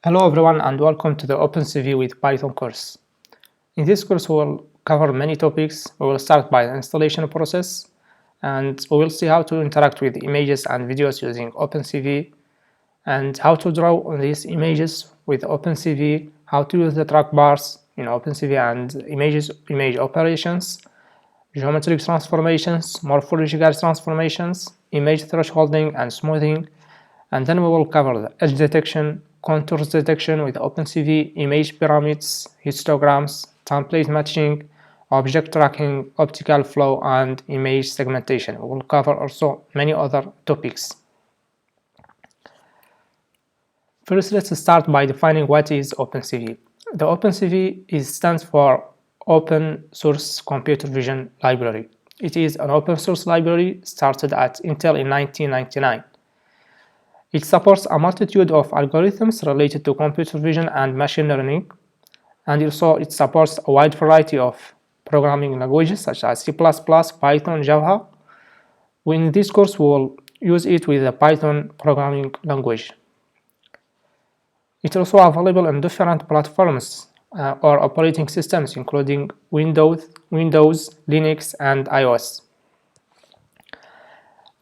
Hello everyone and welcome to the OpenCV with Python course. In this course we will cover many topics. We will start by the installation process and we will see how to interact with images and videos using OpenCV and how to draw on these images with OpenCV, how to use the trackbars in OpenCV and image operations, geometric transformations, morphological transformations, image thresholding and smoothing, and then we will cover the edge detection, contours detection with OpenCV, image pyramids, histograms, template matching, object tracking, optical flow, and image segmentation. We will cover also many other topics. First, let's start by defining what is OpenCV. The OpenCV stands for Open Source Computer Vision Library. It is an open source library started at Intel in 1999. It supports a multitude of algorithms related to computer vision and machine learning, and also it supports a wide variety of programming languages such as C++, Python, Java. In this course, we will use it with the Python programming language. It's also available on different platforms or operating systems, including Windows, Linux, and iOS.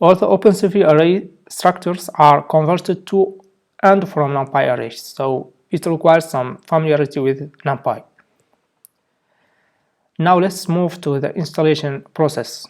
All the OpenCV array structures are converted to and from Numpy arrays, so it requires some familiarity with Numpy. Now let's move to the installation process.